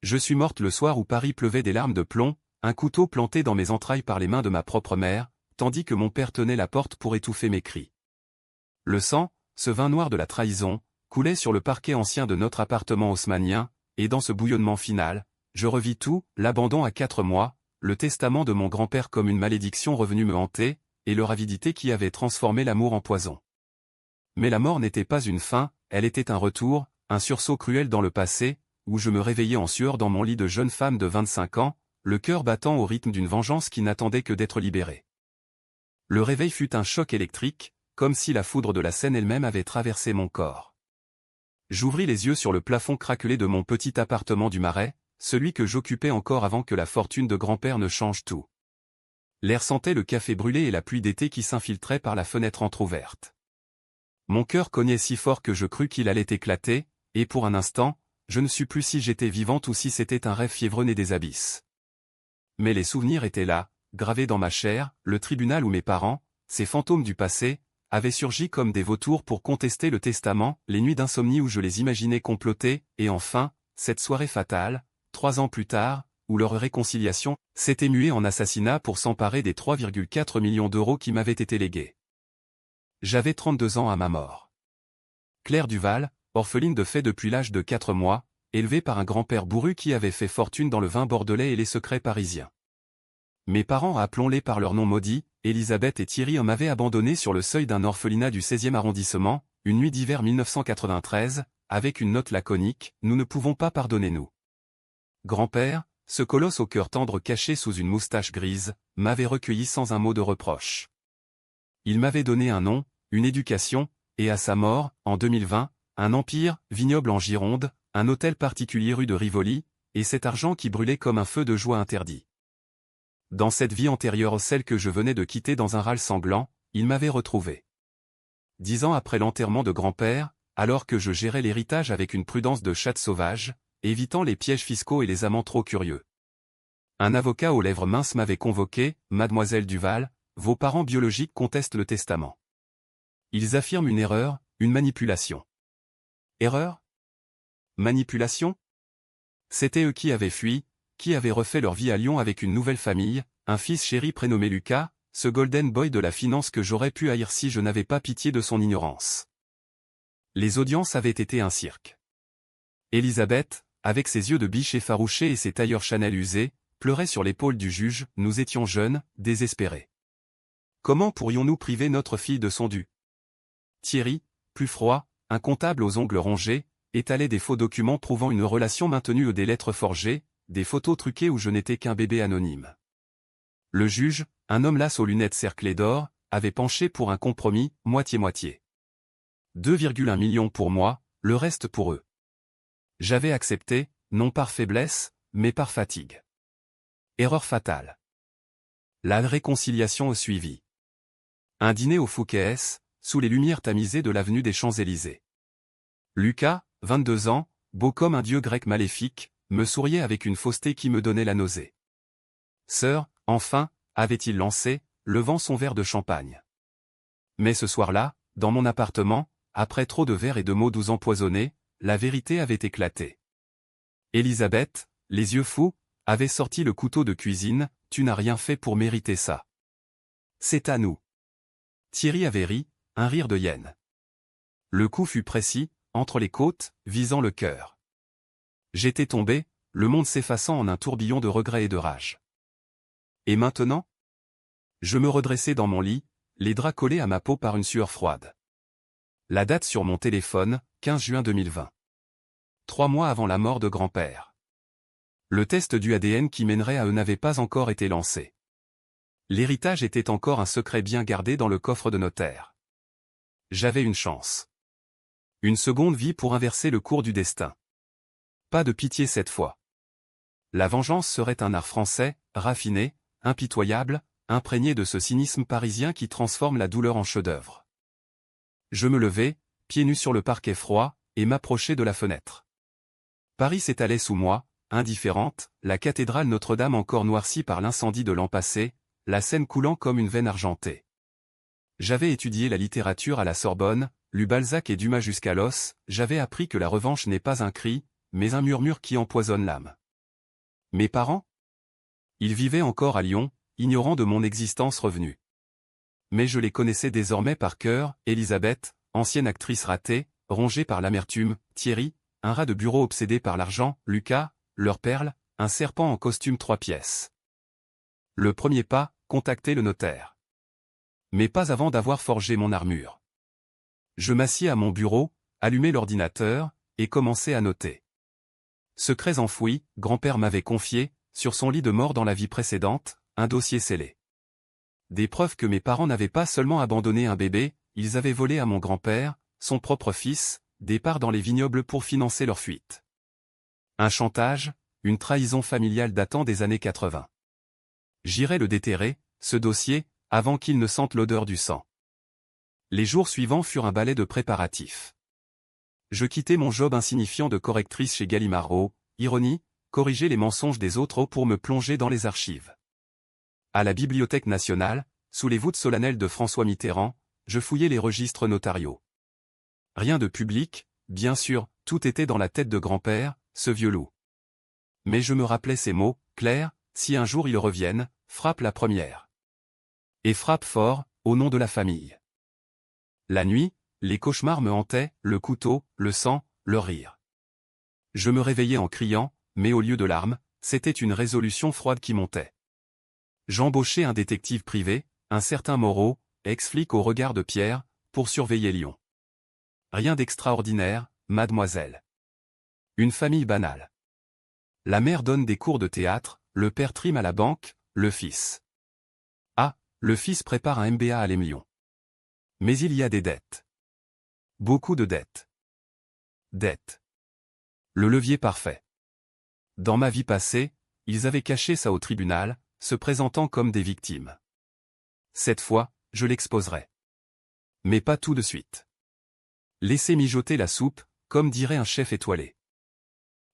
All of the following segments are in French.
Je suis morte le soir où Paris pleuvait des larmes de plomb, un couteau planté dans mes entrailles par les mains de ma propre mère, tandis que mon père tenait la porte pour étouffer mes cris. Le sang, ce vin noir de la trahison, coulait sur le parquet ancien de notre appartement haussmannien, et dans ce bouillonnement final, je revis tout, l'abandon à 4 mois, le testament de mon grand-père comme une malédiction revenue me hanter, et leur avidité qui avait transformé l'amour en poison. Mais la mort n'était pas une fin, elle était un retour, un sursaut cruel dans le passé, où je me réveillais en sueur dans mon lit de jeune femme de 25 ans, le cœur battant au rythme d'une vengeance qui n'attendait que d'être libérée. Le réveil fut un choc électrique, comme si la foudre de la scène elle-même avait traversé mon corps. J'ouvris les yeux sur le plafond craquelé de mon petit appartement du Marais, celui que j'occupais encore avant que la fortune de grand-père ne change tout. L'air sentait le café brûlé et la pluie d'été qui s'infiltrait par la fenêtre entr'ouverte. Mon cœur cognait si fort que je crus qu'il allait éclater, et pour un instant, je ne sus plus si j'étais vivante ou si c'était un rêve fiévreux né des abysses. Mais les souvenirs étaient là, gravés dans ma chair, le tribunal où mes parents, ces fantômes du passé, avaient surgi comme des vautours pour contester le testament, les nuits d'insomnie où je les imaginais comploter, et enfin, cette soirée fatale, 3 ans plus tard, où leur réconciliation s'était muée en assassinat pour s'emparer des 3,4 millions d'euros qui m'avaient été légués. J'avais 32 ans à ma mort. Claire Duval, orpheline de fait depuis l'âge de 4 mois, élevée par un grand-père bourru qui avait fait fortune dans le vin bordelais et les secrets parisiens. Mes parents, appelons-les par leur nom maudit, Elisabeth et Thierry, m'avaient abandonné sur le seuil d'un orphelinat du 16e arrondissement, une nuit d'hiver 1993, avec une note laconique, « Nous ne pouvons pas pardonner nous. » Grand-père, ce colosse au cœur tendre caché sous une moustache grise, m'avait recueilli sans un mot de reproche. Il m'avait donné un nom, une éducation, et à sa mort, en 2020, un empire, vignoble en Gironde, un hôtel particulier rue de Rivoli, et cet argent qui brûlait comme un feu de joie interdit. Dans cette vie antérieure, celle que je venais de quitter dans un râle sanglant, il m'avait retrouvé. 10 ans après l'enterrement de grand-père, alors que je gérais l'héritage avec une prudence de chatte sauvage, évitant les pièges fiscaux et les amants trop curieux. Un avocat aux lèvres minces m'avait convoqué, « Mademoiselle Duval, vos parents biologiques contestent le testament. Ils affirment une erreur, une manipulation. » Erreur? Manipulation? C'étaient eux qui avaient fui, qui avaient refait leur vie à Lyon avec une nouvelle famille, un fils chéri prénommé Lucas, ce golden boy de la finance que j'aurais pu haïr si je n'avais pas pitié de son ignorance. Les audiences avaient été un cirque. Elisabeth, avec ses yeux de biche effarouchés et ses tailleurs Chanel usés, pleurait sur l'épaule du juge. Nous étions jeunes, désespérés. Comment pourrions-nous priver notre fille de son dû? Thierry, plus froid, un comptable aux ongles rongés, étalait des faux documents prouvant une relation maintenue des lettres forgées, des photos truquées où je n'étais qu'un bébé anonyme. Le juge, un homme las aux lunettes cerclées d'or, avait penché pour un compromis, moitié-moitié. 2,1 millions pour moi, le reste pour eux. J'avais accepté, non par faiblesse, mais par fatigue. Erreur fatale. La réconciliation suivit. Un dîner au Fouquet's, sous les lumières tamisées de l'avenue des Champs-Élysées. Lucas, 22 ans, beau comme un dieu grec maléfique, me souriait avec une fausseté qui me donnait la nausée. Sœur, enfin, avait-il lancé, levant son verre de champagne. Mais ce soir-là, dans mon appartement, après trop de verres et de mots doux empoisonnés, la vérité avait éclaté. Elisabeth, les yeux fous, avait sorti le couteau de cuisine. Tu n'as rien fait pour mériter ça. C'est à nous. Thierry avait ri, un rire de hyène. Le coup fut précis, entre les côtes, visant le cœur. J'étais tombé, le monde s'effaçant en un tourbillon de regrets et de rage. Et maintenant? Je me redressai dans mon lit, les draps collés à ma peau par une sueur froide. La date sur mon téléphone, 15 juin 2020. 3 mois avant la mort de grand-père. Le test du ADN qui mènerait à eux n'avait pas encore été lancé. L'héritage était encore un secret bien gardé dans le coffre de notaire. J'avais une chance. Une seconde vie pour inverser le cours du destin. Pas de pitié cette fois. La vengeance serait un art français, raffiné, impitoyable, imprégné de ce cynisme parisien qui transforme la douleur en chef-d'œuvre. Je me levai, pieds nus sur le parquet froid, et m'approchai de la fenêtre. Paris s'étalait sous moi, indifférente, la cathédrale Notre-Dame encore noircie par l'incendie de l'an passé, la Seine coulant comme une veine argentée. J'avais étudié la littérature à la Sorbonne, lu Balzac et Dumas jusqu'à l'os, j'avais appris que la revanche n'est pas un cri, mais un murmure qui empoisonne l'âme. Mes parents? Ils vivaient encore à Lyon, ignorant de mon existence revenue. Mais je les connaissais désormais par cœur: Elisabeth, ancienne actrice ratée, rongée par l'amertume; Thierry, un rat de bureau obsédé par l'argent; Lucas, leur perle, un serpent en costume 3 pièces. Le premier pas, contacter le notaire. Mais pas avant d'avoir forgé mon armure. Je m'assis à mon bureau, allumai l'ordinateur, et commençai à noter. Secrets enfouis, grand-père m'avait confié, sur son lit de mort dans la vie précédente, un dossier scellé. Des preuves que mes parents n'avaient pas seulement abandonné un bébé, ils avaient volé à mon grand-père, son propre fils, des parts dans les vignobles pour financer leur fuite. Un chantage, une trahison familiale datant des années 80. J'irai le déterrer, ce dossier, avant qu'il ne sente l'odeur du sang. Les jours suivants furent un balai de préparatifs. Je quittai mon job insignifiant de correctrice chez Gallimard. Ironie, corriger les mensonges des autres pour me plonger dans les archives. À la Bibliothèque nationale, sous les voûtes solennelles de François Mitterrand, je fouillai les registres notariaux. Rien de public, bien sûr, tout était dans la tête de grand-père, ce vieux loup. Mais je me rappelais ces mots: Claire, si un jour ils reviennent, frappe la première. Et frappe fort, au nom de la famille. La nuit, les cauchemars me hantaient, le couteau, le sang, le rire. Je me réveillais en criant, mais au lieu de larmes, c'était une résolution froide qui montait. J'embauchai un détective privé, un certain Moreau, ex-flic au regard de pierre, pour surveiller Lyon. Rien d'extraordinaire, mademoiselle. Une famille banale. La mère donne des cours de théâtre, le père trime à la banque, le fils. Ah, le fils prépare un MBA à l'Émilion. Mais il y a des dettes. Beaucoup de dettes. Dettes. Le levier parfait. Dans ma vie passée, ils avaient caché ça au tribunal, se présentant comme des victimes. Cette fois, je l'exposerai. Mais pas tout de suite. Laissez mijoter la soupe, comme dirait un chef étoilé.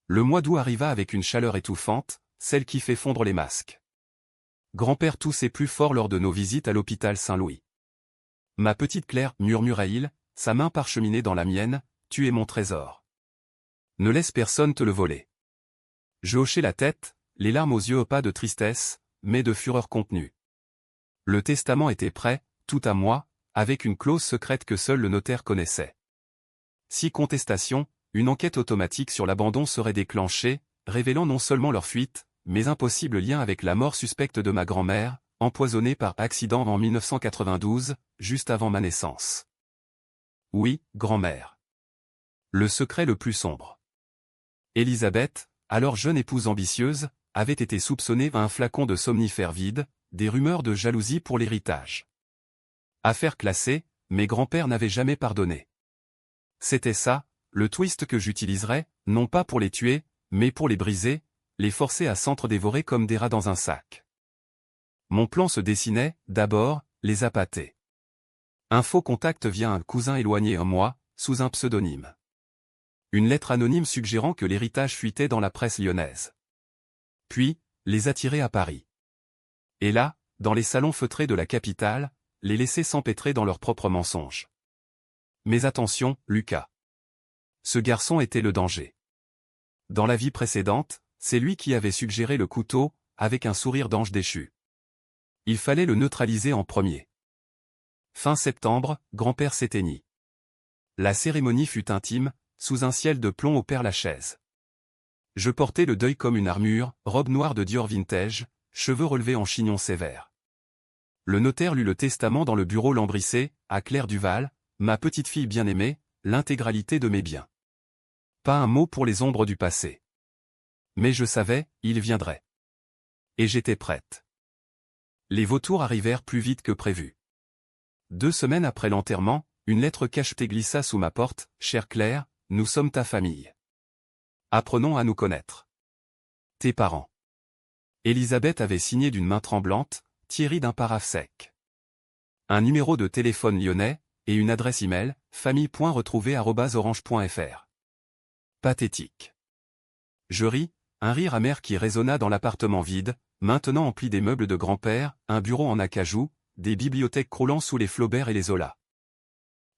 Le mois d'août arriva avec une chaleur étouffante, celle qui fait fondre les masques. Grand-père toussait plus fort lors de nos visites à l'hôpital Saint-Louis. Ma petite Claire, murmura-t-il, sa main parcheminée dans la mienne, tu es mon trésor. Ne laisse personne te le voler. Je hochai la tête, les larmes aux yeux, pas de tristesse, mais de fureur contenue. Le testament était prêt, tout à moi, avec une clause secrète que seul le notaire connaissait. Si contestation, une enquête automatique sur l'abandon serait déclenchée, révélant non seulement leur fuite, mais un possible lien avec la mort suspecte de ma grand-mère, empoisonnée par accident en 1992, juste avant ma naissance. Oui, grand-mère. Le secret le plus sombre. Elisabeth, alors jeune épouse ambitieuse, avait été soupçonnée d'un flacon de somnifère vide, des rumeurs de jalousie pour l'héritage. Affaire classée, mes grands-pères n'avaient jamais pardonné. C'était ça, le twist que j'utiliserais, non pas pour les tuer, mais pour les briser, les forcer à s'entre-dévorer comme des rats dans un sac. Mon plan se dessinait, d'abord, les appâter. Un faux contact via un cousin éloigné en moi, sous un pseudonyme. Une lettre anonyme suggérant que l'héritage fuitait dans la presse lyonnaise. Puis, les attirer à Paris. Et là, dans les salons feutrés de la capitale, les laisser s'empêtrer dans leurs propres mensonges. Mais attention, Lucas. Ce garçon était le danger. Dans la vie précédente, c'est lui qui avait suggéré le couteau, avec un sourire d'ange déchu. Il fallait le neutraliser en premier. Fin septembre, grand-père s'éteignit. La cérémonie fut intime, sous un ciel de plomb au Père-Lachaise. Je portais le deuil comme une armure, robe noire de Dior vintage, cheveux relevés en chignon sévère. Le notaire lut le testament dans le bureau lambrissé, à Claire Duval, ma petite fille bien-aimée, l'intégralité de mes biens. Pas un mot pour les ombres du passé. Mais je savais, il viendrait. Et j'étais prête. Les vautours arrivèrent plus vite que prévu. 2 semaines après l'enterrement, une lettre cachetée glissa sous ma porte. Chère Claire, nous sommes ta famille. Apprenons à nous connaître. Tes parents. Elisabeth avait signé d'une main tremblante, Thierry d'un paraphe sec. Un numéro de téléphone lyonnais, et une adresse email, famille.retrouvée@orange.fr. Pathétique. Je ris, un rire amer qui résonna dans l'appartement vide, maintenant empli des meubles de grand-père, un bureau en acajou, des bibliothèques croulant sous les Flaubert et les Zola.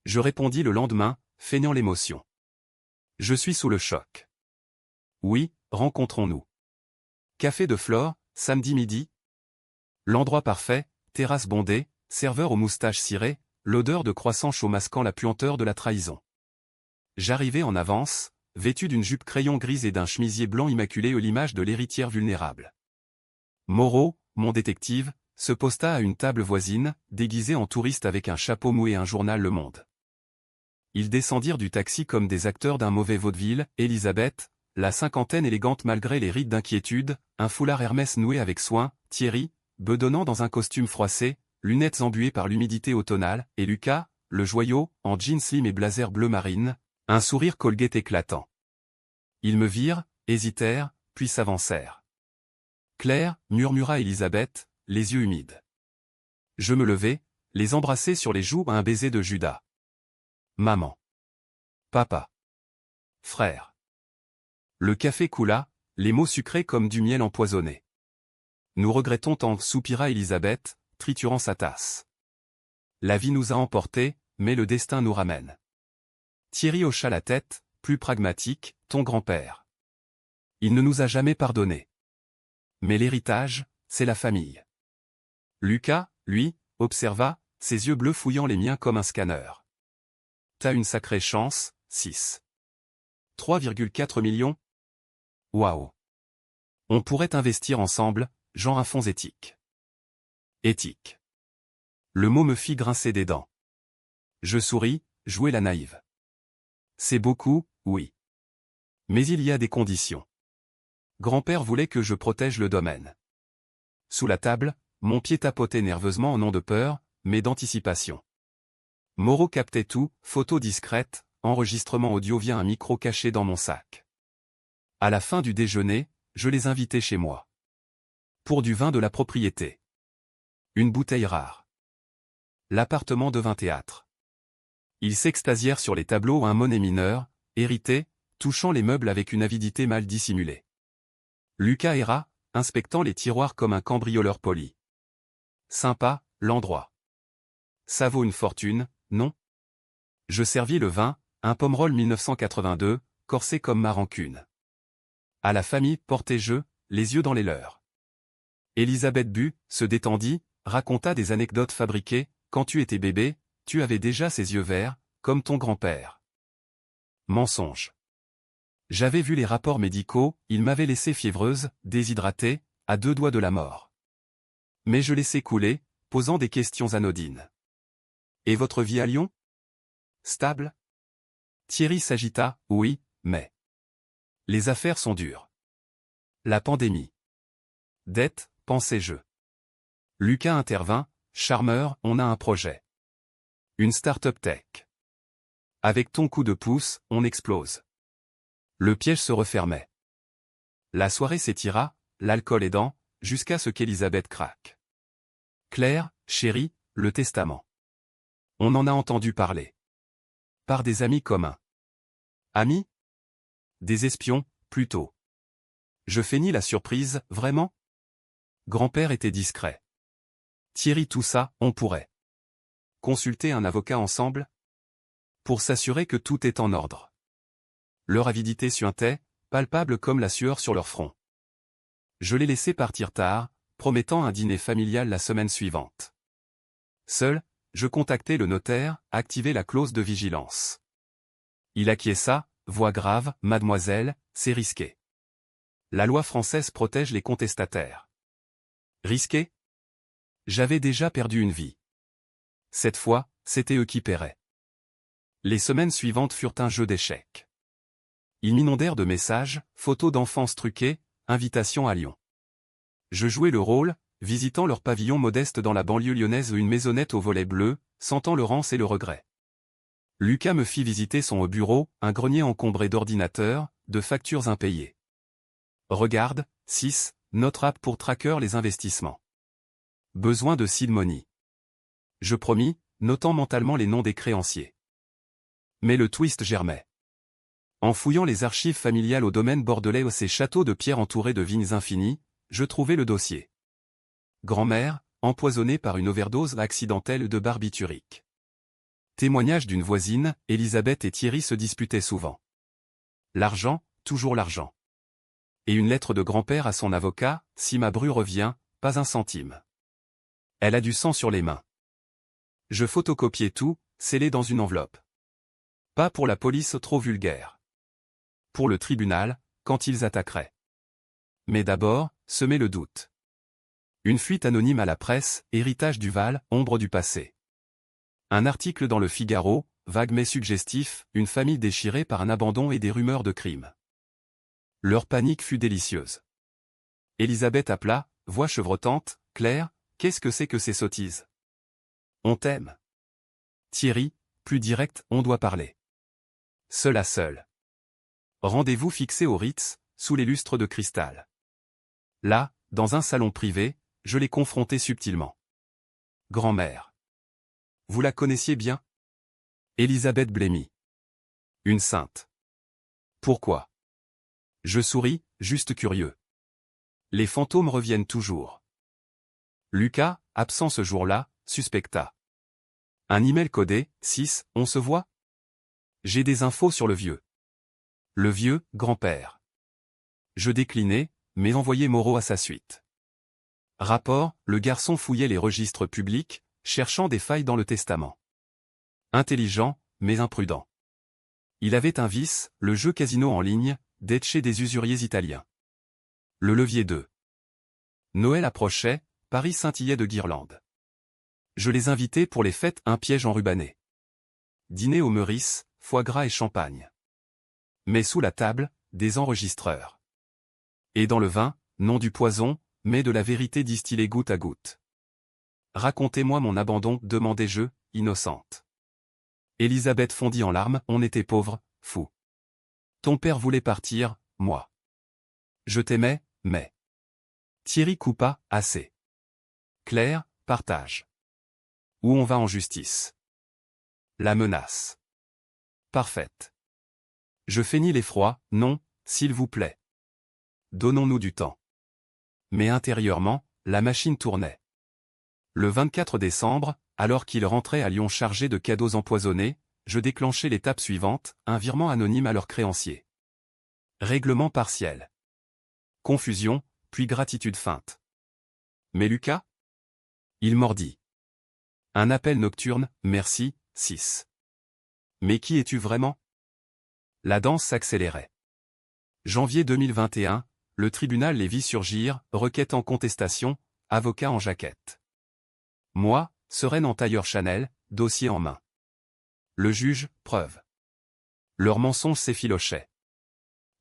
Je répondis le lendemain, feignant l'émotion. Je suis sous le choc. Oui, rencontrons-nous. Café de Flore, samedi midi. L'endroit parfait, terrasse bondée, serveur aux moustaches cirées, l'odeur de croissant chaud masquant la puanteur de la trahison. J'arrivais en avance, vêtu d'une jupe crayon grise et d'un chemisier blanc immaculé à l'image de l'héritière vulnérable. Moreau, mon détective, se posta à une table voisine, déguisé en touriste avec un chapeau mou et un journal Le Monde. Ils descendirent du taxi comme des acteurs d'un mauvais vaudeville, Elisabeth, la cinquantaine élégante malgré les rides d'inquiétude, un foulard Hermès noué avec soin, Thierry, bedonnant dans un costume froissé, lunettes embuées par l'humidité automnale, et Lucas, le joyau, en jeans slim et blazer bleu marine, un sourire Colgate éclatant. Ils me virent, hésitèrent, puis s'avancèrent. Claire, murmura Elisabeth, les yeux humides. Je me levai, les embrassai sur les joues à un baiser de Judas. Maman. Papa. Frère. Le café coula, les mots sucrés comme du miel empoisonné. Nous regrettons tant, soupira Elisabeth, triturant sa tasse. La vie nous a emportés, mais le destin nous ramène. Thierry hocha la tête, plus pragmatique, ton grand-père. Il ne nous a jamais pardonné. Mais l'héritage, c'est la famille. Lucas, lui, observa, ses yeux bleus fouillant les miens comme un scanner. T'as une sacrée chance, 6. 3,4 millions? Waouh. On pourrait investir ensemble, genre un fonds éthique. Éthique. Le mot me fit grincer des dents. Je souris, jouai la naïve. C'est beaucoup, oui. Mais il y a des conditions. Grand-père voulait que je protège le domaine. Sous la table, mon pied tapotait nerveusement non de peur, mais d'anticipation. Moreau captait tout, photo discrète, enregistrement audio via un micro caché dans mon sac. À la fin du déjeuner, je les invitai chez moi. Pour du vin de la propriété. Une bouteille rare. L'appartement devint théâtre. Ils s'extasièrent sur les tableaux à un monnaie mineur, hérité, touchant les meubles avec une avidité mal dissimulée. Lucas erra, inspectant les tiroirs comme un cambrioleur poli. Sympa, l'endroit. Ça vaut une fortune, non? Je servis le vin, un Pomerol 1982, corsé comme ma rancune. À la famille, portai-je, les yeux dans les leurs. Elisabeth but, se détendit, raconta des anecdotes fabriquées, quand tu étais bébé, tu avais déjà ces yeux verts, comme ton grand-père. Mensonge. J'avais vu les rapports médicaux, il m'avait laissé fiévreuse, déshydratée, à 2 doigts de la mort. Mais je laissais couler, posant des questions anodines. Et votre vie à Lyon? Stable? Thierry s'agita, oui, mais... Les affaires sont dures. La pandémie. Dette, pensais-je. Lucas intervint, charmeur, on a un projet. Une start-up tech. Avec ton coup de pouce, on explose. Le piège se refermait. La soirée s'étira, l'alcool aidant, jusqu'à ce qu'Elisabeth craque. Claire, chérie, le testament. On en a entendu parler. Par des amis communs. Amis? Des espions, plutôt. Je feignis la surprise, vraiment? Grand-père était discret. Thierry tout ça, on pourrait. Consulter un avocat ensemble? Pour s'assurer que tout est en ordre. Leur avidité suintait, palpable comme la sueur sur leur front. Je les laissai partir tard, promettant un dîner familial la semaine suivante. Seul, je contactai le notaire, activai la clause de vigilance. Il acquiesça, voix grave, mademoiselle, c'est risqué. La loi française protège les contestataires. Risqué? J'avais déjà perdu une vie. Cette fois, c'était eux qui paieraient. Les semaines suivantes furent un jeu d'échecs. Ils m'inondèrent de messages, photos d'enfance truquées, invitations à Lyon. Je jouais le rôle, visitant leur pavillon modeste dans la banlieue lyonnaise une maisonnette aux volets bleus, sentant le rance et le regret. Lucas me fit visiter son bureau, un grenier encombré d'ordinateurs, de factures impayées. Regarde, 6, notre app pour tracker les investissements. Besoin de seed money. Je promis, notant mentalement les noms des créanciers. Mais le twist germait. En fouillant les archives familiales au domaine bordelais ces châteaux de pierre entourés de vignes infinies, je trouvai le dossier. Grand-mère, empoisonnée par une overdose accidentelle de barbiturique. Témoignage d'une voisine, Elisabeth et Thierry se disputaient souvent. L'argent, toujours l'argent. Et une lettre de grand-père à son avocat, si ma bru revient, pas un centime. Elle a du sang sur les mains. Je photocopiais tout, scellé dans une enveloppe. Pas pour la police trop vulgaire. Pour le tribunal, quand ils attaqueraient. Mais d'abord, semer le doute. Une fuite anonyme à la presse, héritage Duval, ombre du passé. Un article dans le Figaro, vague mais suggestif, une famille déchirée par un abandon et des rumeurs de crime. Leur panique fut délicieuse. Elisabeth appela, voix chevrotante, Claire, qu'est-ce que c'est que ces sottises? On t'aime. Thierry, plus direct, on doit parler. Seul à seul. Rendez-vous fixé au Ritz, sous les lustres de cristal. Là, dans un salon privé, je l'ai confrontée subtilement. Grand-mère. Vous la connaissiez bien? Elisabeth blêmit. Une sainte. Pourquoi? Je souris, juste curieux. Les fantômes reviennent toujours. Lucas, absent ce jour-là, suspecta. Un email codé, 6, on se voit? J'ai des infos sur le vieux. Le vieux, grand-père. Je déclinai, mais envoyai Moreau à sa suite. Rapport, le garçon fouillait les registres publics, cherchant des failles dans le testament. Intelligent, mais imprudent. Il avait un vice, le jeu casino en ligne, d'être chez des usuriers italiens. Le levier 2. Noël approchait, Paris scintillait de guirlandes. Je les invitais pour les fêtes, un piège enrubanné. Dîner au Meurice, foie gras et champagne. Mais sous la table, des enregistreurs. Et dans le vin, non du poison, mais de la vérité distillée goutte à goutte. Racontez-moi mon abandon, demandai-je, innocente. Elisabeth fondit en larmes, on était pauvres, fous. Ton père voulait partir, moi. Je t'aimais, mais... Thierry coupa, assez. Claire, partage. Ou on va en justice. La menace. Parfaite. Je feignis l'effroi, non, s'il vous plaît. Donnons-nous du temps. Mais intérieurement, la machine tournait. Le 24 décembre, alors qu'il rentrait à Lyon chargé de cadeaux empoisonnés, je déclenchai l'étape suivante, un virement anonyme à leur créancier. Règlement partiel. Confusion, puis gratitude feinte. Mais Lucas? Il mordit. Un appel nocturne, merci, 6. Mais qui es-tu vraiment? La danse s'accélérait. Janvier 2021, le tribunal les vit surgir, requête en contestation, avocat en jaquette. Moi, sereine en tailleur Chanel, dossier en main. Le juge, preuve. Leur mensonge s'effilochait.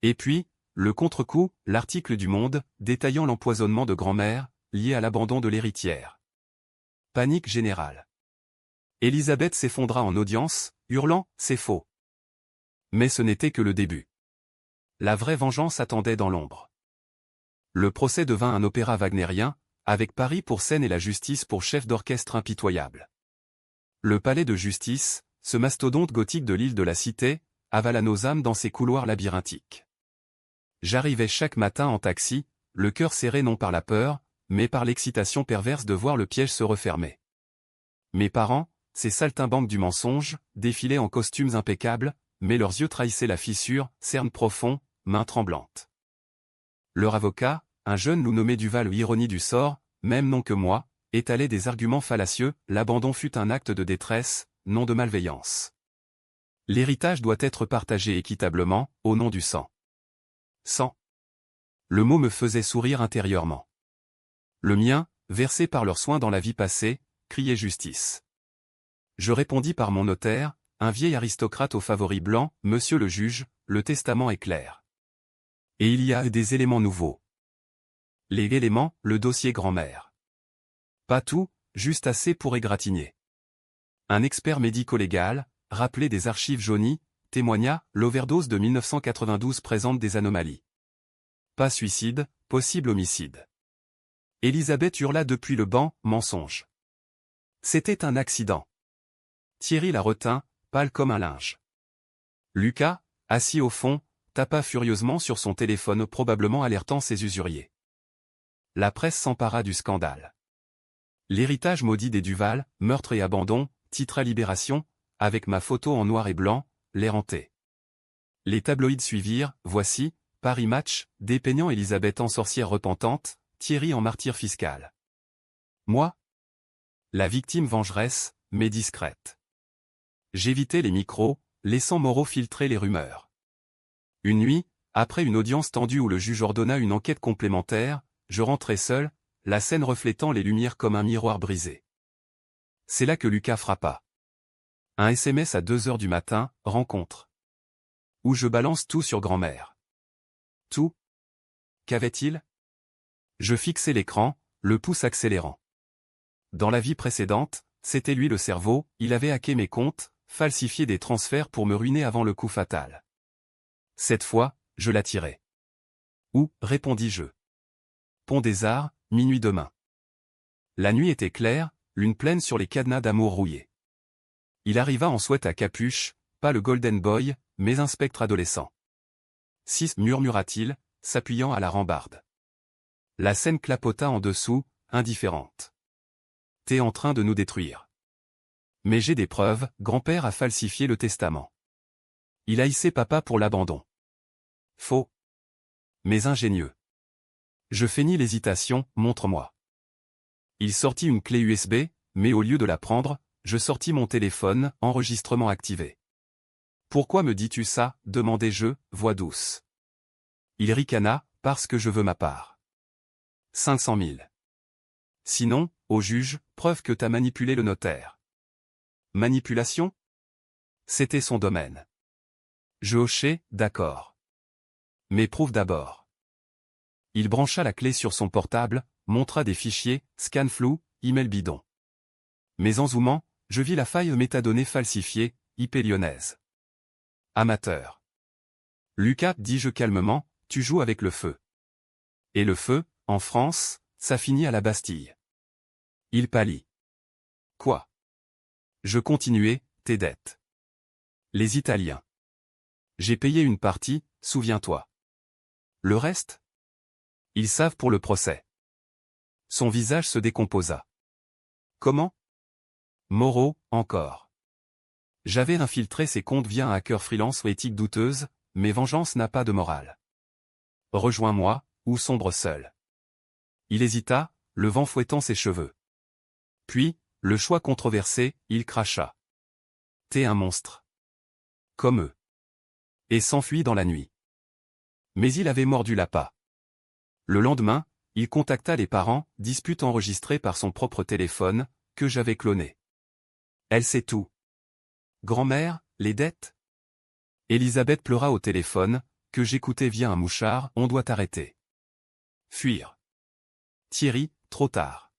Et puis, le contre-coup, l'article du Monde, détaillant l'empoisonnement de grand-mère, lié à l'abandon de l'héritière. Panique générale. Elisabeth s'effondra en audience, hurlant, c'est faux. Mais ce n'était que le début. La vraie vengeance attendait dans l'ombre. Le procès devint un opéra wagnérien, avec Paris pour scène et la justice pour chef d'orchestre impitoyable. Le palais de justice, ce mastodonte gothique de l'île de la Cité, avala nos âmes dans ses couloirs labyrinthiques. J'arrivais chaque matin en taxi, le cœur serré non par la peur, mais par l'excitation perverse de voir le piège se refermer. Mes parents, ces saltimbanques du mensonge, défilaient en costumes impeccables, mais leurs yeux trahissaient la fissure, cerne profond, main tremblante. Leur avocat, un jeune loup nommé Duval, ironie du sort, même nom que moi, étalait des arguments fallacieux, l'abandon fut un acte de détresse, non de malveillance. L'héritage doit être partagé équitablement, au nom du sang. Sang. Le mot me faisait sourire intérieurement. Le mien, versé par leurs soins dans la vie passée, criait justice. Je répondis par mon notaire, un vieil aristocrate aux favoris blancs, monsieur le juge, le testament est clair. Et il y a des éléments nouveaux. Les éléments, le dossier grand-mère. Pas tout, juste assez pour égratigner. Un expert médico-légal, rappelé des archives jaunies, témoigna, l'overdose de 1992 présente des anomalies. Pas suicide, possible homicide. Elisabeth hurla depuis le banc, mensonge. C'était un accident. Thierry la retint, pâle comme un linge. Lucas, assis au fond, tapa furieusement sur son téléphone, probablement alertant ses usuriers. La presse s'empara du scandale. L'héritage maudit des Duval, meurtre et abandon, titra Libération, avec ma photo en noir et blanc, l'air hanté. Les tabloïds suivirent, voici, Paris Match, dépeignant Elisabeth en sorcière repentante, Thierry en martyr fiscal. Moi? La victime vengeresse, mais discrète. J'évitais les micros, laissant Moreau filtrer les rumeurs. Une nuit, après une audience tendue où le juge ordonna une enquête complémentaire, je rentrais seul, la scène reflétant les lumières comme un miroir brisé. C'est là que Lucas frappa. Un SMS à 2 heures du matin, rencontre. Où je balance tout sur grand-mère. Tout? Qu'avait-il? Je fixais l'écran, le pouce accélérant. Dans la vie précédente, c'était lui le cerveau, il avait hacké mes comptes, falsifié des transferts pour me ruiner avant le coup fatal. Cette fois, je l'attirais. Où, répondis-je. Pont des Arts, minuit demain. La nuit était claire, lune pleine sur les cadenas d'amour rouillés. Il arriva en sweat à capuche, pas le Golden Boy, mais un spectre adolescent. 6 murmura-t-il, s'appuyant à la rambarde. La scène clapota en dessous, indifférente. T'es en train de nous détruire. Mais j'ai des preuves, grand-père a falsifié le testament. Il haïssait papa pour l'abandon. Faux. Mais ingénieux. Je feignis l'hésitation, montre-moi. Il sortit une clé USB, mais au lieu de la prendre, je sortis mon téléphone, enregistrement activé. Pourquoi me dis-tu ça, demandai-je, voix douce. Il ricana, parce que je veux ma part. 500 000. Sinon, au juge, preuve que t'as manipulé le notaire. Manipulation? C'était son domaine. Je hochai, d'accord. Mais prouve d'abord. Il brancha la clé sur son portable, montra des fichiers, scan flou, email bidon. Mais en zoomant, je vis la faille métadonnée falsifiée, IP lyonnaise. Amateur. Lucas, dis-je calmement, tu joues avec le feu. Et le feu, en France, ça finit à la Bastille. Il pâlit. Quoi? Je continuai, tes dettes. Les Italiens. J'ai payé une partie, souviens-toi. Le reste? Ils savent pour le procès. Son visage se décomposa. Comment? Moreau, encore. J'avais infiltré ses comptes via un hacker freelance ou éthique douteuse, mais vengeance n'a pas de morale. Rejoins-moi, ou sombre seul. Il hésita, le vent fouettant ses cheveux. Puis, le choix controversé, il cracha. T'es un monstre. Comme eux. Et s'enfuit dans la nuit. Mais il avait mordu l'appât. Le lendemain, il contacta les parents, dispute enregistrée par son propre téléphone, que j'avais cloné. Elle sait tout. Grand-mère, les dettes? Elisabeth pleura au téléphone, que j'écoutais via un mouchard, on doit arrêter. Fuir. Thierry, trop tard.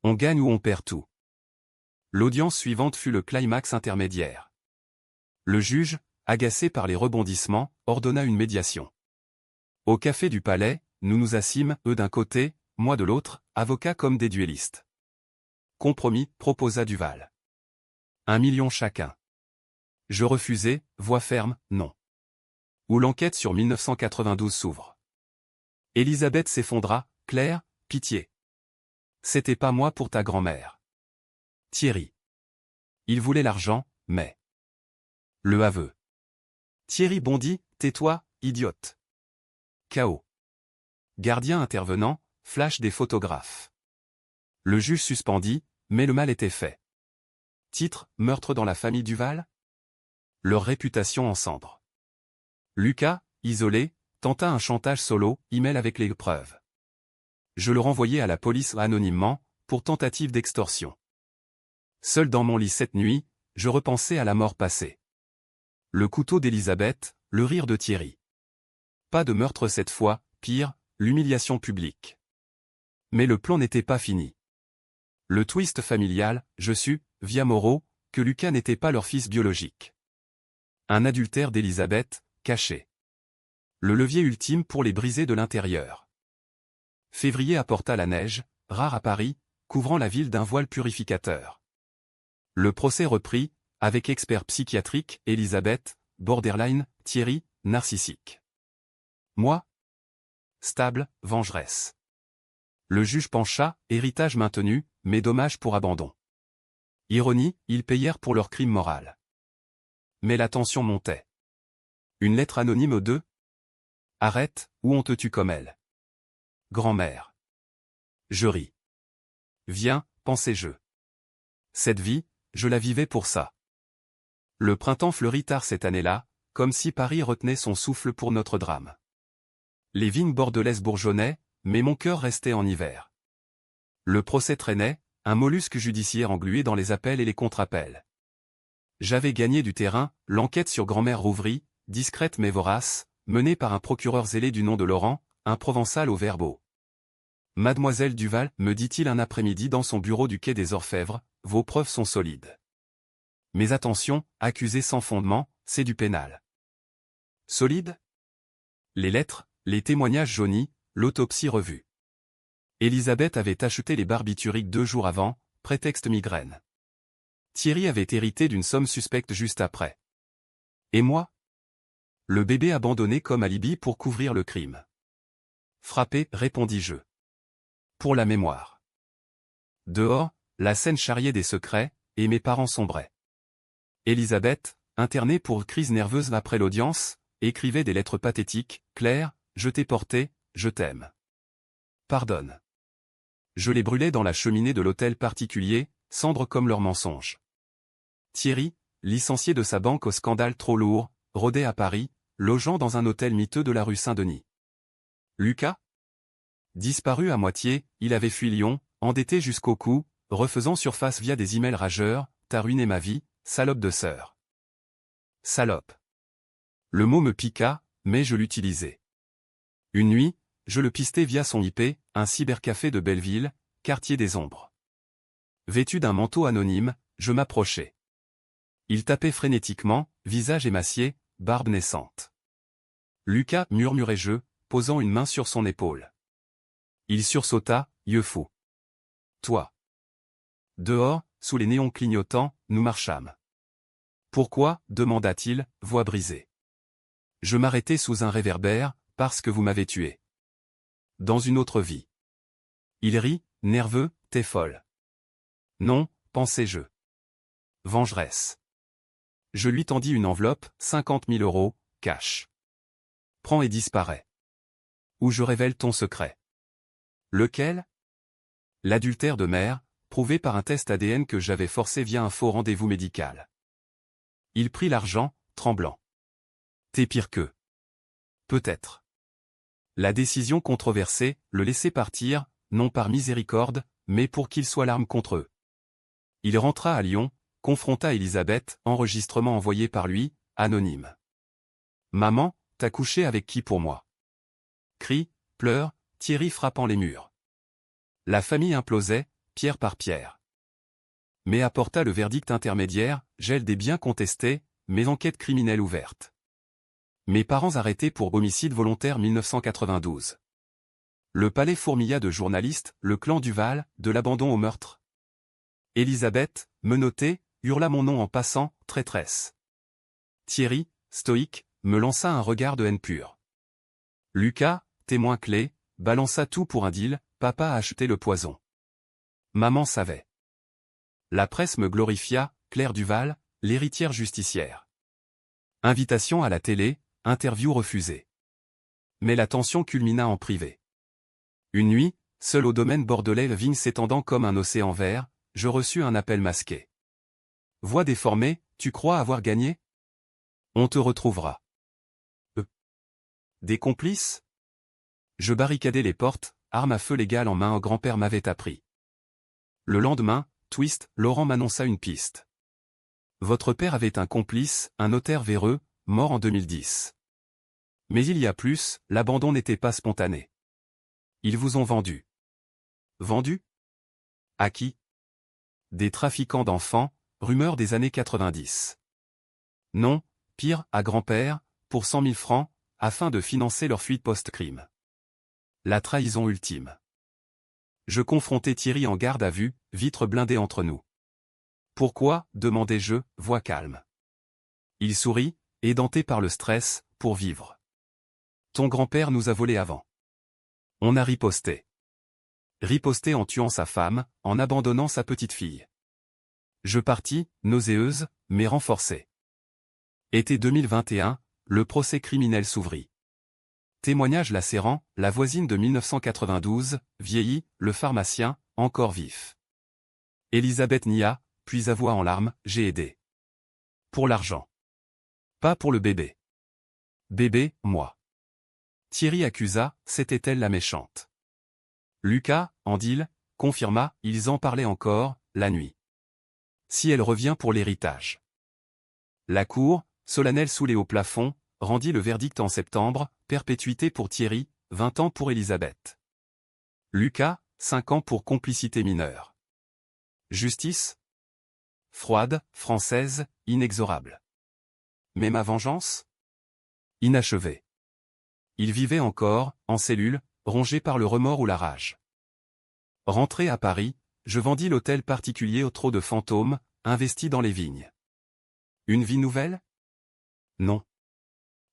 On gagne ou on perd tout. L'audience suivante fut le climax intermédiaire. Le juge, agacé par les rebondissements, ordonna une médiation. Au café du Palais, nous nous assîmes, eux d'un côté, moi de l'autre, avocats comme des duellistes. Compromis, proposa Duval. 1 million chacun. Je refusai, voix ferme, non. Où l'enquête sur 1992 s'ouvre. Elisabeth s'effondra, Claire, pitié. C'était pas moi pour ta grand-mère. Thierry. Il voulait l'argent, mais... Le aveu. Thierry bondit, tais-toi, idiote. Chaos. Gardien intervenant, flash des photographes. Le juge suspendit, mais le mal était fait. Titre, meurtre dans la famille Duval? Leur réputation en cendres. Lucas, isolé, tenta un chantage solo, email avec les preuves. Je le renvoyai à la police anonymement, pour tentative d'extorsion. Seul dans mon lit cette nuit, je repensais à la mort passée. Le couteau d'Elisabeth, le rire de Thierry. Pas de meurtre cette fois, pire, l'humiliation publique. Mais le plan n'était pas fini. Le twist familial, je sus, via Moreau, que Lucas n'était pas leur fils biologique. Un adultère d'Elisabeth, caché. Le levier ultime pour les briser de l'intérieur. Février apporta la neige, rare à Paris, couvrant la ville d'un voile purificateur. Le procès reprit, avec expert psychiatrique, Elisabeth, borderline, Thierry, narcissique. Moi? Stable, vengeresse. Le juge pencha, héritage maintenu, mais dommage pour abandon. Ironie, ils payèrent pour leur crime moral. Mais la tension montait. Une lettre anonyme aux deux? Arrête, ou on te tue comme elle. Grand-mère. Je ris. Viens, pensais-je. Cette vie, je la vivais pour ça. Le printemps fleurit tard cette année-là, comme si Paris retenait son souffle pour notre drame. Les vignes bordelaises bourgeonnaient, mais mon cœur restait en hiver. Le procès traînait, un mollusque judiciaire englué dans les appels et les contre-appels. J'avais gagné du terrain, l'enquête sur grand-mère rouvrit, discrète mais vorace, menée par un procureur zélé du nom de Laurent, un provençal au verbe. Mademoiselle Duval, me dit-il un après-midi dans son bureau du quai des Orfèvres, vos preuves sont solides. Mais attention, accusé sans fondement, c'est du pénal. Solide? Les lettres, les témoignages jaunis, l'autopsie revue. Elisabeth avait acheté les barbituriques 2 jours avant, prétexte migraine. Thierry avait hérité d'une somme suspecte juste après. Et moi? Le bébé abandonné comme alibi pour couvrir le crime. Frappé, répondis-je. Pour la mémoire. Dehors, la scène charriait des secrets, et mes parents sombraient. Elisabeth, internée pour crise nerveuse après l'audience, écrivait des lettres pathétiques. Claire, je t'ai porté, je t'aime. Pardonne. Je les brûlais dans la cheminée de l'hôtel particulier, cendres comme leurs mensonges. Thierry, licencié de sa banque au scandale trop lourd, rôdait à Paris, logeant dans un hôtel miteux de la rue Saint-Denis. Lucas? Disparu à moitié, il avait fui Lyon, endetté jusqu'au cou, refaisant surface via des emails rageurs. T'as ruiné ma vie, salope de sœur. Salope. Le mot me piqua, mais je l'utilisais. Une nuit, je le pistais via son IP, un cybercafé de Belleville, quartier des Ombres. Vêtu d'un manteau anonyme, je m'approchai. Il tapait frénétiquement, visage émacié, barbe naissante. Lucas, murmurai-je, posant une main sur son épaule. Il sursauta, yeux fous. Toi. Dehors, sous les néons clignotants, nous marchâmes. Pourquoi, demanda-t-il, voix brisée. Je m'arrêtai sous un réverbère, parce que vous m'avez tué. Dans une autre vie. Il rit, nerveux, t'es folle. Non, pensai-je. Vengeresse. Je lui tendis une enveloppe, 50 000 €, cash. Prends et disparais. Ou je révèle ton secret. Lequel? L'adultère de mère, prouvé par un test ADN que j'avais forcé via un faux rendez-vous médical. Il prit l'argent, tremblant. T'es pire qu'eux. Peut-être. La décision controversée, le laisser partir, non par miséricorde, mais pour qu'il soit l'arme contre eux. Il rentra à Lyon, confronta Elisabeth, enregistrement envoyé par lui, anonyme. Maman, t'as couché avec qui pour moi? Cris, pleurs, Thierry frappant les murs. La famille implosait, pierre par pierre. Mais apporta le verdict intermédiaire, gel des biens contestés, mais enquête criminelle ouverte. Mes parents arrêtés pour homicide volontaire 1992. Le palais fourmilla de journalistes, le clan Duval, de l'abandon au meurtre. Elisabeth, menottée, hurla mon nom en passant, traîtresse. Thierry, stoïque, me lança un regard de haine pure. Lucas, témoin clé, balança tout pour un deal, papa a acheté le poison. Maman savait. La presse me glorifia, Claire Duval, l'héritière justicière. Invitation à la télé, interview refusée. Mais la tension culmina en privé. Une nuit, seul au domaine bordelais, la vigne s'étendant comme un océan vert, je reçus un appel masqué. Voix déformée, tu crois avoir gagné? On te retrouvera. Des complices? Je barricadai les portes, arme à feu légale en main, grand-père m'avait appris. Le lendemain, twist, Laurent m'annonça une piste. Votre père avait un complice, un notaire véreux, mort en 2010. Mais il y a plus, l'abandon n'était pas spontané. Ils vous ont vendu. Vendu? À qui? Des trafiquants d'enfants, rumeur des années 90. Non, pire, à grand-père, pour 100 000 francs, afin de financer leur fuite post-crime. La trahison ultime. Je confrontai Thierry en garde à vue, vitre blindée entre nous. Pourquoi, demandai-je, voix calme. Il sourit, édenté par le stress, pour vivre. Ton grand-père nous a volé avant. On a riposté. Riposté en tuant sa femme, en abandonnant sa petite fille. Je partis, nauséeuse, mais renforcée. Été 2021, le procès criminel s'ouvrit. Témoignage lacérant, la voisine de 1992, vieillie, le pharmacien, encore vif. Elisabeth nia, puis avoua en larmes, j'ai aidé. Pour l'argent. Pas pour le bébé. Bébé, moi. Thierry accusa, c'était elle la méchante. Lucas, Andil, confirma, ils en parlaient encore, la nuit. Si elle revient pour l'héritage. La cour, solennelle soulée au plafond, rendit le verdict en septembre, perpétuité pour Thierry, 20 ans pour Elisabeth. Lucas, 5 ans pour complicité mineure. Justice? Froide, française, inexorable. Mais ma vengeance? Inachevée. Il vivait encore, en cellule, rongé par le remords ou la rage. Rentré à Paris, je vendis l'hôtel particulier au trot de fantômes, investi dans les vignes. Une vie nouvelle? Non.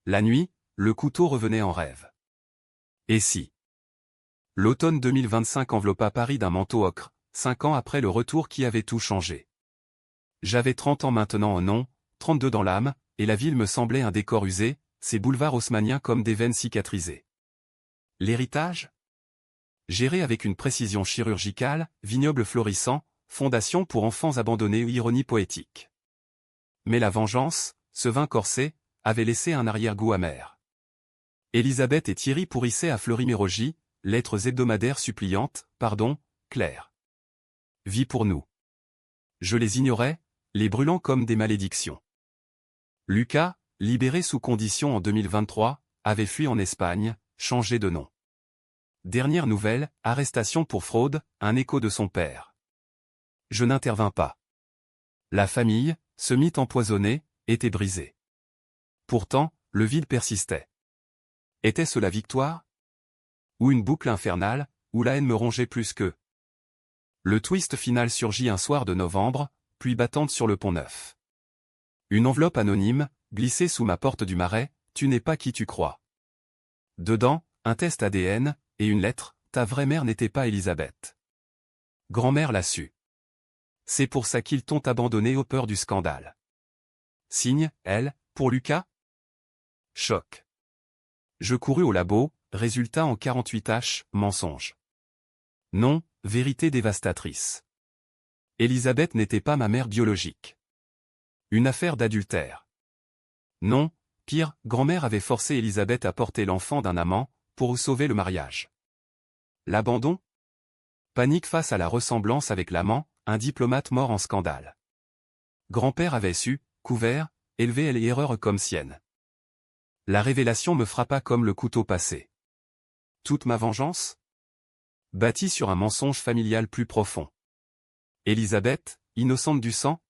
La nuit, le couteau revenait en rêve. Et si? L'automne 2025 enveloppa Paris d'un manteau ocre, 5 ans après le retour qui avait tout changé. J'avais 30 ans maintenant au nom, 32 dans l'âme, et la ville me semblait un décor usé, ses boulevards haussmanniens comme des veines cicatrisées. L'héritage? Géré avec une précision chirurgicale, vignoble florissant, fondation pour enfants abandonnés ou ironie poétique. Mais la vengeance, ce vin corsé, avait laissé un arrière-goût amer. Elisabeth et Thierry pourrissaient à Fleury-Mérogis, lettres hebdomadaires suppliantes, pardon, Claire. Vie pour nous. Je les ignorais, les brûlant comme des malédictions. Lucas, libéré sous condition en 2023, avait fui en Espagne, changé de nom. Dernière nouvelle, arrestation pour fraude, un écho de son père. Je n'intervins pas. La famille, ce mythe empoisonné, était brisée. Pourtant, le vide persistait. Était-ce la victoire? Ou une boucle infernale, où la haine me rongeait plus que... Le twist final surgit un soir de novembre, pluie battante sur le Pont-Neuf. Une enveloppe anonyme, glissée sous ma porte du Marais, tu n'es pas qui tu crois. Dedans, un test ADN, et une lettre, ta vraie mère n'était pas Elisabeth. Grand-mère l'a su. C'est pour ça qu'ils t'ont abandonné aux peurs du scandale. Signe, elle, pour Lucas? Choc. Je courus au labo, résultat en 48H, mensonge. Non, vérité dévastatrice. Elisabeth n'était pas ma mère biologique. Une affaire d'adultère. Non, pire, grand-mère avait forcé Elisabeth à porter l'enfant d'un amant, pour sauver le mariage. L'abandon? Panique face à la ressemblance avec l'amant, un diplomate mort en scandale. Grand-père avait su, couvert, élever elle et erreur comme sienne. La révélation me frappa comme le couteau passé. Toute ma vengeance? Bâtie sur un mensonge familial plus profond. Elisabeth, innocente du sang?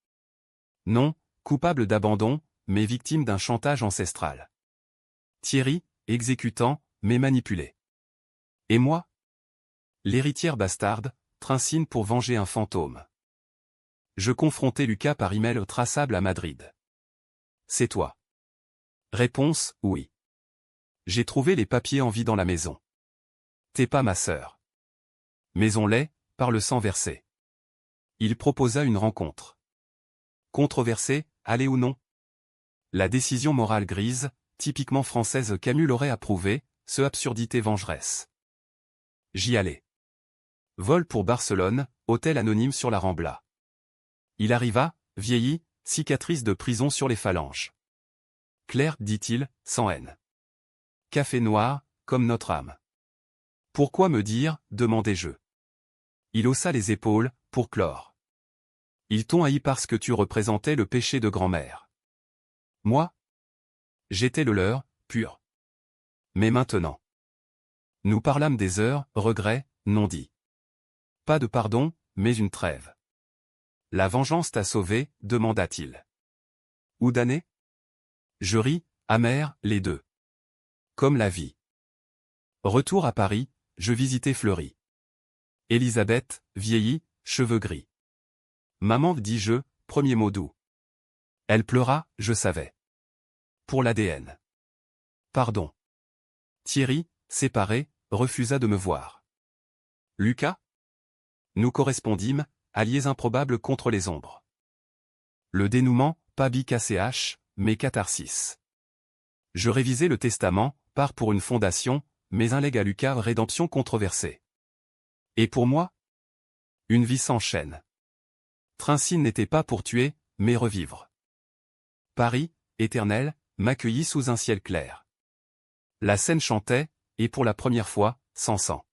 Non, coupable d'abandon, mais victime d'un chantage ancestral. Thierry, exécutant, mais manipulé. Et moi? L'héritière bastarde, Trincine pour venger un fantôme. Je confrontai Lucas par email traçable à Madrid. C'est toi. Réponse, oui. J'ai trouvé les papiers en vie dans la maison. T'es pas ma sœur. Mais on l'est, par le sang versé. Il proposa une rencontre. Controversée, aller ou non? La décision morale grise, typiquement française Camus l'aurait approuvée, ce absurdité vengeresse. J'y allais. Vol pour Barcelone, hôtel anonyme sur la Rambla. Il arriva, vieilli, cicatrice de prison sur les phalanges. Claire, dit-il, sans haine. Café noir, comme notre âme. Pourquoi me dire, demandai-je. Il haussa les épaules, pour clore. Ils t'ont haï parce que tu représentais le péché de grand-mère. Moi? J'étais le leur, pur. Mais maintenant. Nous parlâmes des heures, regrets, non dits. Pas de pardon, mais une trêve. La vengeance t'a sauvé, demanda-t-il. Ou damné? Je ris, amer, les deux. Comme la vie. Retour à Paris, je visitai Fleury. Elisabeth, vieillie, cheveux gris. Maman, dis-je, premier mot doux. Elle pleura, je savais. Pour l'ADN. Pardon. Thierry, séparé, refusa de me voir. Lucas? Nous correspondîmes, alliés improbables contre les ombres. Le dénouement, pas bic ACH, mais catharsis. Je révisai le testament, part pour une fondation, mais un legs à Lucas rédemption controversée. Et pour moi? Une vie s'enchaîne. Francine n'était pas pour tuer, mais revivre. Paris, éternel, m'accueillit sous un ciel clair. La Seine chantait, et pour la première fois, sans sang.